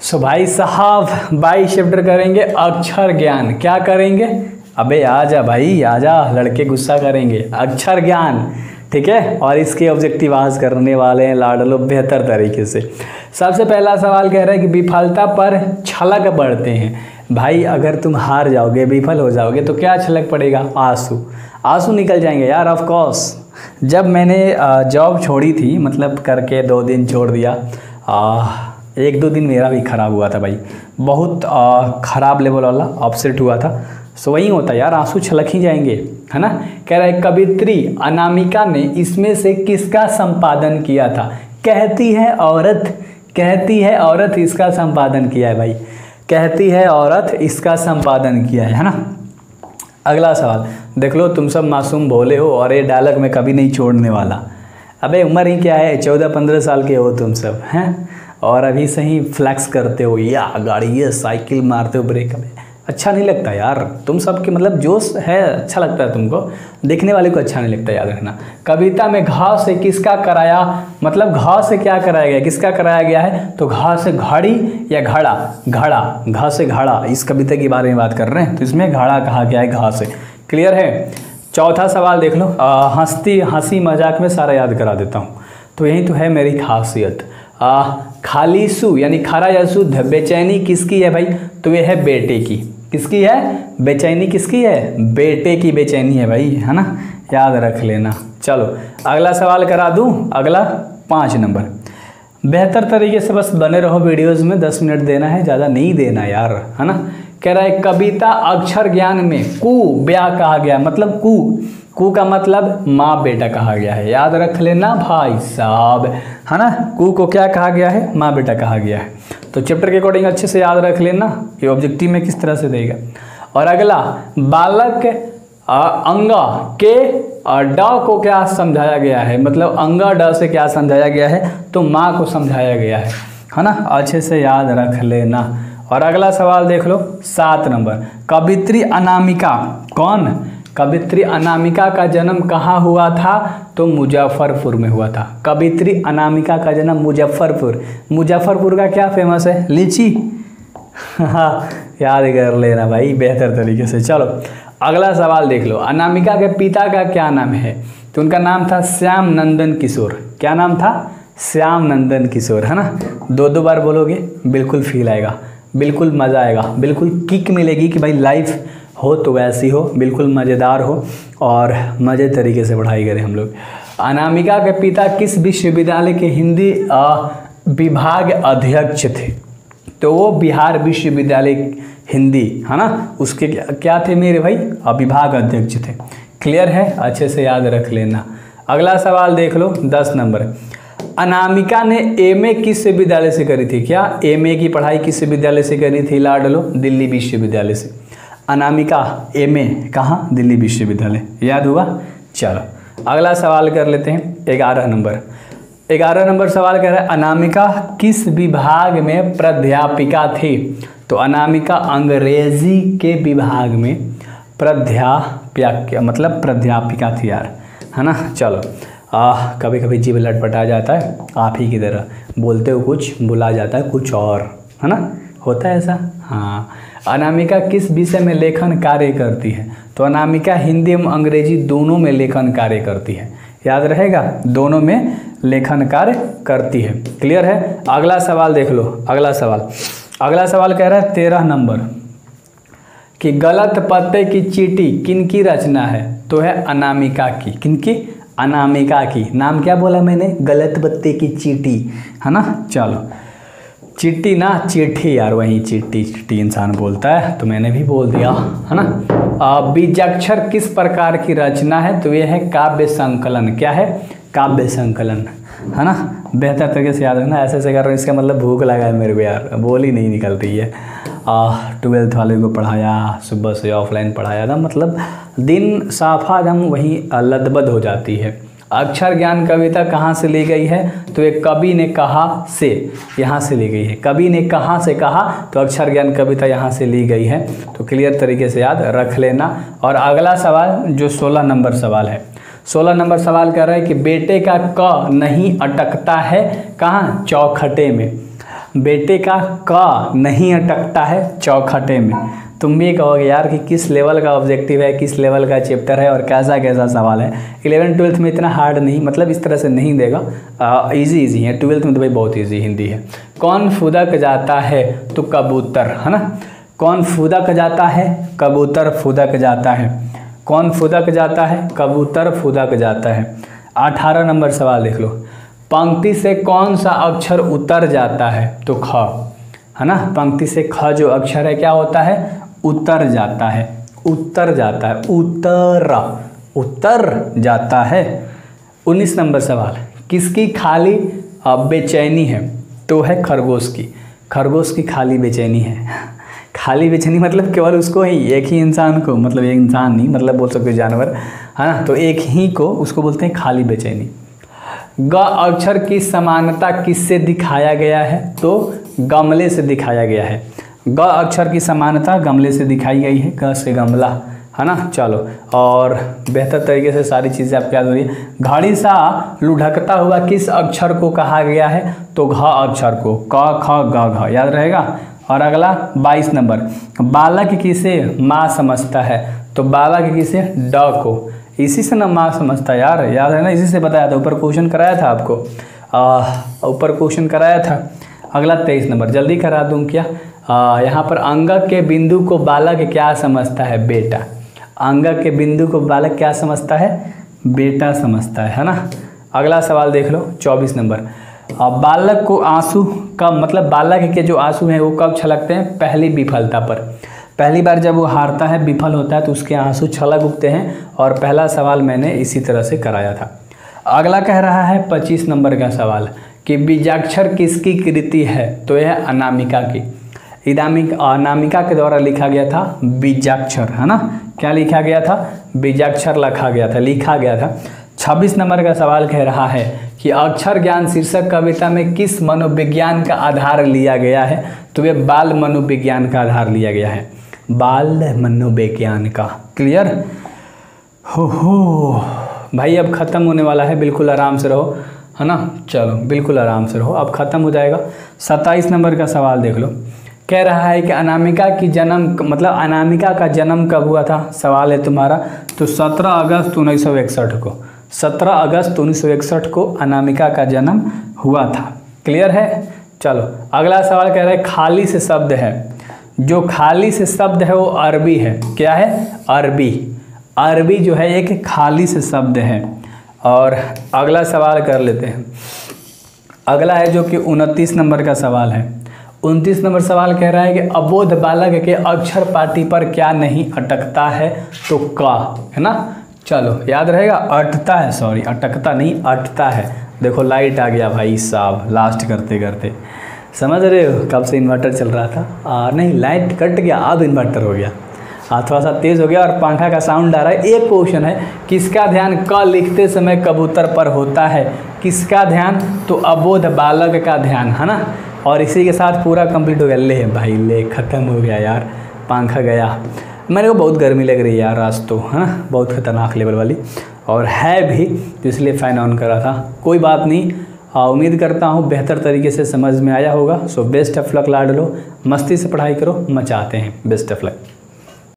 सो भाई साहब 22 चैप्टर करेंगे अक्षर ज्ञान। क्या करेंगे? अबे आजा भाई आजा, लड़के गुस्सा करेंगे। अक्षर ज्ञान, ठीक है। और इसके ऑब्जेक्टिव आज करने वाले हैं लाडलो बेहतर तरीके से। सबसे पहला सवाल कह रहा है कि विफलता पर छलक पड़ते हैं। भाई अगर तुम हार जाओगे, विफल हो जाओगे तो क्या छलक पड़ेगा? आंसू। आंसू निकल जाएंगे यार, ऑफ कोर्स। जब मैंने जॉब छोड़ी थी, मतलब करके 2 दिन छोड़ दिया, 1-2 दिन मेरा भी ख़राब हुआ था भाई, बहुत ख़राब लेवल वाला अपसेट हुआ था। सो वही होता है यार, आंसू छलक ही जाएंगे, है ना। कह रहा है कवित्री अनामिका ने इसमें से किसका संपादन किया था? कहती है औरत इसका संपादन किया है भाई, कहती है औरत इसका संपादन किया है ना। अगला सवाल देख लो, तुम सब मासूम भोले हो और ये डायलॉग में कभी नहीं छोड़ने वाला। अबे उम्र ही क्या है, 14-15 साल के हो तुम सब, हैं, और अभी से ही फ्लैक्स करते हो, या गाड़ी ये साइकिल मारते हो ब्रेक। में अच्छा नहीं लगता यार, तुम सबके मतलब जोश है, अच्छा लगता है तुमको, देखने वाले को अच्छा नहीं लगता, याद रखना। कविता में घाव से किसका कराया, मतलब घाव से क्या कराया गया, किसका कराया गया है? तो घाव से घड़ी या घड़ा? घड़ा, घाव से घड़ा, इस कविता के बारे में बात कर रहे हैं, तो इसमें घड़ा कहा गया है घाव से। क्लियर है। चौथा सवाल देख लो, हंसी मजाक में सारा याद करा देता हूँ, तो यही तो है मेरी खासियत। खालिसु यानी खरा या शुद्ध बेचैनी किसकी है भाई? तो ये है बेटे की। किसकी है? बेचैनी किसकी है? बेटे की बेचैनी है भाई, है ना, याद रख लेना। चलो अगला सवाल करा दूं, अगला 5 नंबर। बेहतर तरीके से बस बने रहो वीडियोस में, 10 मिनट देना है, ज़्यादा नहीं देना यार, है ना। कह रहा है कविता अक्षर ज्ञान में कु ब्या कहा गया, मतलब कु का मतलब माँ बेटा कहा गया है, याद रख लेना भाई साहब, है ना। कु को क्या कहा गया है? माँ बेटा कहा गया है। तो चैप्टर के अकॉर्डिंग अच्छे से याद रख लेना कि ऑब्जेक्टिव में किस तरह से देगा। और अगला, बालक अंगा के ड को क्या समझाया गया है, मतलब अंगा ड से क्या समझाया गया है? तो माँ को समझाया गया है ना, अच्छे से याद रख लेना। और अगला सवाल देख लो 7 नंबर। कवित्री अनामिका कौन? कवित्री अनामिका का जन्म कहाँ हुआ था? तो मुजफ्फरपुर में हुआ था। कवित्री अनामिका का जन्म मुजफ्फरपुर। मुजफ्फरपुर का क्या फेमस है? लीची। हाँ याद कर लेना भाई बेहतर तरीके से। चलो अगला सवाल देख लो, अनामिका के पिता का क्या नाम है? तो उनका नाम था श्याम नंदन किशोर। क्या नाम था? श्याम नंदन किशोर, है ना। 2 बार बोलोगे, बिल्कुल फील आएगा, बिल्कुल मज़ा आएगा, बिल्कुल किक मिलेगी कि भाई लाइफ हो तो वैसी हो, बिल्कुल मज़ेदार हो और मज़े तरीके से पढ़ाई करें हम लोग। अनामिका के पिता किस विश्वविद्यालय के हिंदी विभाग अध्यक्ष थे? तो वो बिहार विश्वविद्यालय हिंदी, है ना, उसके क्या थे मेरे भाई? विभाग अध्यक्ष थे। क्लियर है, अच्छे से याद रख लेना। अगला सवाल देख लो 10 नंबर। अनामिका ने एमए किस विश्वविद्यालय से करी थी? क्या एमए की पढ़ाई किस विश्वविद्यालय से करी थी लाडलो? दिल्ली विश्वविद्यालय से। अनामिका एमए कहाँ? दिल्ली विश्वविद्यालय, याद हुआ। चलो अगला सवाल कर लेते हैं 11 नंबर। 11 नंबर सवाल कह रहा है अनामिका किस विभाग में प्राध्यापिका थी? तो अनामिका अंग्रेजी के विभाग में प्राध्यापिका थी यार, है ना। चलो कभी कभी जीभ लटपटा जाता है, आप ही की तरह बोलते हो कुछ, बुला जाता है कुछ और, है ना, होता है ऐसा। हाँ, अनामिका किस विषय में लेखन कार्य करती है? तो अनामिका हिंदी एवं अंग्रेजी दोनों में लेखन कार्य करती है, याद रहेगा, दोनों में लेखन कार्य करती है। क्लियर है। अगला सवाल देख लो। अगला सवाल कह रहा है 13 नंबर कि गलत पत्ते की चींटी किनकी रचना है? तो है अनामिका की। किनकी? अनामिका की। नाम क्या बोला मैंने? गलत पत्ते की चींटी, है ना। चलो चिट्टी ना चिट्ठी यार, वही चिट्टी इंसान बोलता है, तो मैंने भी बोल दिया, है ना। बीजाक्षर किस प्रकार की रचना है? तो ये है काव्य संकलन। क्या है? काव्य संकलन, है ना। बेहतर तरीके से याद रखना, ऐसे कर रहे हैं, इसका मतलब भूख लगा है मेरे को यार, बोल ही नहीं निकलती है। 12th वाले को पढ़ाया, सुबह से ऑफलाइन पढ़ाया था, मतलब दिन साफा दम वहीं लदबद हो जाती है। अक्षर ज्ञान कविता कहाँ से ली गई है? तो एक कवि ने कहा से, यहाँ से ली गई है। कवि ने कहाँ से कहा, तो अक्षर ज्ञान कविता यहाँ से ली गई है। तो क्लियर तरीके से याद रख लेना। और अगला सवाल जो 16 नंबर सवाल है, 16 नंबर सवाल कह रहा है कि बेटे का क नहीं अटकता है कहाँ? चौखटे में। बेटे का क नहीं अटकता है चौखटे में। तुम भी कहोगे यार कि किस लेवल का ऑब्जेक्टिव है, किस लेवल का चैप्टर है और कैसा कैसा सवाल है। 11th-12th में इतना हार्ड नहीं, मतलब इस तरह से नहीं देगा, इजी है। 12th में तो भाई बहुत इजी हिंदी है। कौन फुदक जाता है तो कबूतर, है ना। कौन फुदक जाता है, कबूतर फुदक जाता है। कौन फुदक जाता है, कबूतर फुदक जाता है। 18 नंबर सवाल देख लो। पंक्ति से कौन सा अक्षर उतर जाता है तो ख, है ना। पंक्ति से ख जो अक्षर है क्या होता है, उतर जाता है। उतर जाता है, उतर जाता है। 19 नंबर सवाल। किसकी खाली बेचैनी है तो है खरगोश की। खरगोश की खाली बेचैनी है। खाली बेचैनी मतलब केवल उसको ही, एक ही इंसान को, मतलब एक इंसान नहीं, मतलब बोल सकते हो जानवर, है ना। तो एक ही को उसको बोलते हैं खाली बेचैनी। ग अक्षर की समानता किससे दिखाया गया है तो गमले से दिखाया गया है। ग अक्षर की समानता गमले से दिखाई गई है, ग से गमला, है ना। चलो, और बेहतर तरीके से सारी चीज़ें आपको याद हो रही है। घड़ी सा लुढ़कता हुआ किस अक्षर को कहा गया है तो घ अक्षर को, क ख ग घ, याद रहेगा। और अगला 22 नंबर। बालक किसे माँ समझता है तो बालक किसे ड को। इसी से ना माँ समझता है यार, याद है ना, इसी से बताया था, ऊपर क्वेश्चन कराया था आपको, ऊपर क्वेश्चन कराया था। अगला 23 नंबर, जल्दी करा दूं क्या। यहाँ पर अंगक के बिंदु को बालक क्या समझता है, बेटा। अंगक के बिंदु को बालक क्या समझता है, बेटा समझता है ना। अगला सवाल देख लो 24 नंबर। बालक को आंसू का मतलब, बालक के जो आंसू हैं वो कब छलकते हैं, पहली विफलता पर। पहली बार जब वो हारता है, विफल होता है तो उसके आंसू छलक उठते हैं। और पहला सवाल मैंने इसी तरह से कराया था। अगला कह रहा है 25 नंबर का सवाल कि बीजाक्षर किसकी कृति है तो यह अनामिका की। अनामिका के द्वारा लिखा गया था बीजाक्षर, है ना। क्या लिखा गया था, बीजाक्षर लिखा गया था। 26 नंबर का सवाल कह रहा है कि अक्षर ज्ञान शीर्षक कविता में किस मनोविज्ञान का आधार लिया गया है तो यह बाल मनोविज्ञान का आधार लिया गया है, बाल मनोविज्ञान का। क्लियर हो भाई। अब ख़त्म होने वाला है, बिल्कुल आराम से रहो, है ना। चलो बिल्कुल आराम से रहो, अब ख़त्म हो जाएगा। 27 नंबर का सवाल देख लो। कह रहा है कि अनामिका की जन्म मतलब अनामिका का जन्म कब हुआ था, सवाल है तुम्हारा। तो 17 अगस्त 1961 को, 17 अगस्त 1961 को अनामिका का जन्म हुआ था। क्लियर है। चलो अगला सवाल कह रहा है खाली से शब्द है, जो खाली से शब्द है वो अरबी है। क्या है, अरबी। अरबी जो है एक खाली से शब्द है। और अगला सवाल कर लेते हैं। अगला है जो कि 29 नंबर का सवाल है। 29 नंबर सवाल कह रहा है कि अबोध बालक के अक्षर पाटी पर क्या नहीं अटकता है तो का, है ना। चलो याद रहेगा, अटता है, सॉरी अटकता नहीं, अटता है। देखो लाइट आ गया भाई साहब, लास्ट करते करते, समझ रहे हो। कब से इन्वर्टर चल रहा था, नहीं लाइट कट गया, अब इन्वर्टर हो गया, थोड़ा सा तेज़ हो गया और पंखा का साउंड आ रहा है। एक क्वेश्चन है, किसका ध्यान क लिखते समय कबूतर पर होता है, किसका ध्यान तो अबोध बालक का ध्यान, है ना। और इसी के साथ पूरा कंप्लीट हो गया। ले भाई ले, ख़त्म हो गया यार, पंखा गया। मेरे को बहुत गर्मी लग रही है यार आज तो, है ना, बहुत ख़तरनाक लेवल वाली, और है भी, तो इसलिए फ़ैन ऑन करा था। कोई बात नहीं, उम्मीद करता हूँ बेहतर तरीके से समझ में आया होगा। सो बेस्ट ऑफ लक लाडलो, मस्ती से पढ़ाई करो, मचाते हैं। Best of luck.